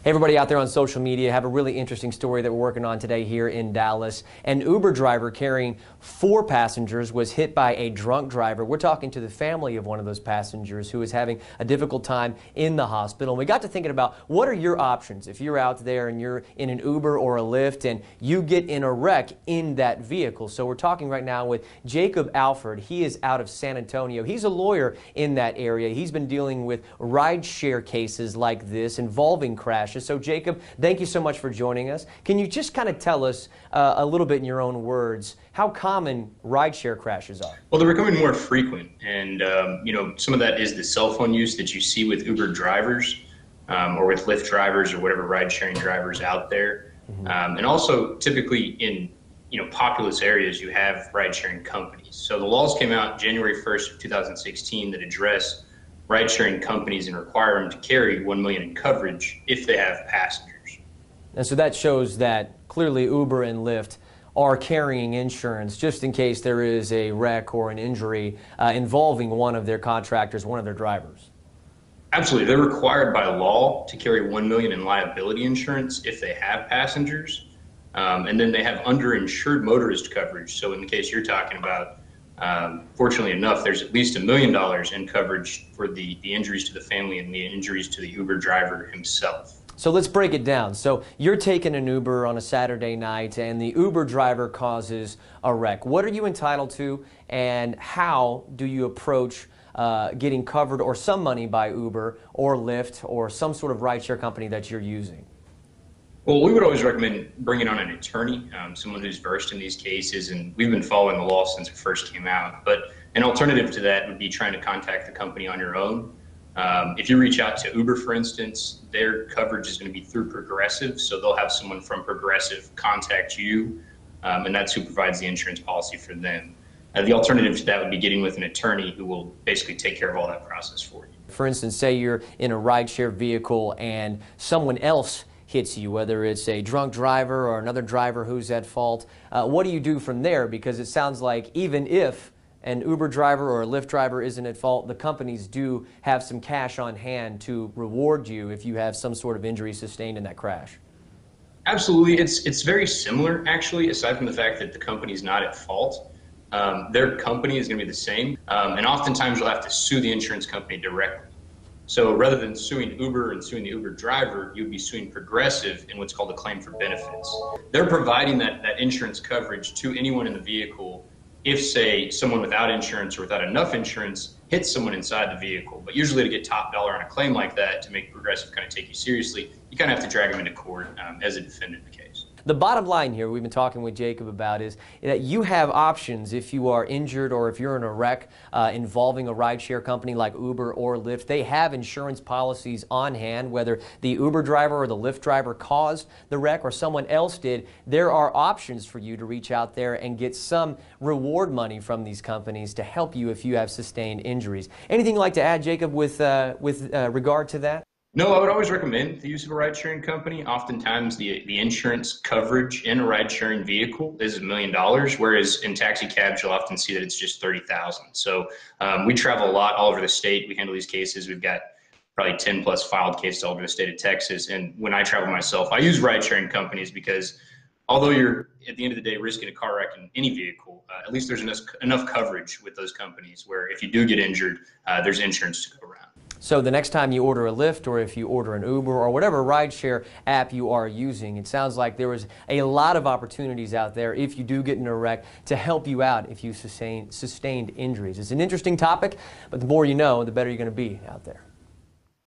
Hey everybody out there on social media, have a really interesting story that we're working on today here in Dallas. An Uber driver carrying 4 passengers was hit by a drunk driver. We're talking to the family of one of those passengers who is having a difficult time in the hospital. And we got to thinking about what are your options if you're out there and you're in an Uber or a Lyft and you get in a wreck in that vehicle. So we're talking right now with Jacob Alford. He is out of San Antonio. He's a lawyer in that area. He's been dealing with rideshare cases like this involving crashes. So Jacob, thank you so much for joining us. Can you just kind of tell us a little bit in your own words how common rideshare crashes are? Well, they're becoming more frequent, and some of that is the cell phone use that you see with Uber drivers or with Lyft drivers or whatever ride-sharing drivers out there, and also typically in populous areas you have ride-sharing companies. So the laws came out January 1st of 2016 that address ride-sharing companies and require them to carry 1 million in coverage if they have passengers. And so that shows that clearly Uber and Lyft are carrying insurance just in case there is a wreck or an injury involving one of their contractors, one of their drivers. Absolutely. They're required by law to carry 1 million in liability insurance if they have passengers. And then they have underinsured motorist coverage. So in the case you're talking about, fortunately enough, there's at least $1 million in coverage for the injuries to the family and the injuries to the Uber driver himself. So let's break it down. So you're taking an Uber on a Saturday night and the Uber driver causes a wreck. What are you entitled to, and how do you approach getting covered or some money by Uber or Lyft or some sort of rideshare company that you're using? Well, we would always recommend bringing on an attorney, someone who's versed in these cases, and we've been following the law since it first came out. But an alternative to that would be trying to contact the company on your own. If you reach out to Uber, for instance, their coverage is going to be through Progressive, so they'll have someone from Progressive contact you, and that's who provides the insurance policy for them. The alternative to that would be getting with an attorney who will basically take care of all that process for you. For instance, say you're in a rideshare vehicle and someone else hits you, whether it's a drunk driver or another driver who's at fault. What do you do from there? Because it sounds like even if an Uber driver or a Lyft driver isn't at fault, the companies do have some cash on hand to reward you if you have some sort of injury sustained in that crash. Absolutely. It's very similar, actually, aside from the fact that the company's not at fault. Their company is going to be the same, and oftentimes you'll have to sue the insurance company directly. So rather than suing Uber and suing the Uber driver, you'd be suing Progressive in what's called a claim for benefits. They're providing that insurance coverage to anyone in the vehicle if, say, someone without insurance or without enough insurance hits someone inside the vehicle. But usually to get top dollar on a claim like that, to make Progressive kind of take you seriously, you kind of have to drag them into court as a defendant in the case. The bottom line here we've been talking with Jacob about is that you have options if you are injured or if you're in a wreck involving a rideshare company like Uber or Lyft. They have insurance policies on hand, whether the Uber driver or the Lyft driver caused the wreck or someone else did. There are options for you to reach out there and get some reward money from these companies to help you if you have sustained injuries. Anything you'd like to add, Jacob, with regard to that? No, I would always recommend the use of a ride-sharing company. Oftentimes, the insurance coverage in a ride-sharing vehicle is $1 million, whereas in taxi cabs, you'll often see that it's just $30,000. So we travel a lot all over the state. We handle these cases. We've got probably 10 plus filed cases all over the state of Texas. And when I travel myself, I use ride-sharing companies because although you're, at the end of the day, risking a car wreck in any vehicle, at least there's enough coverage with those companies where if you do get injured, there's insurance to go around. So the next time you order a Lyft or if you order an Uber or whatever rideshare app you are using, it sounds like there is a lot of opportunities out there if you do get in a wreck to help you out if you sustained injuries. It's an interesting topic, but the more you know, the better you're going to be out there.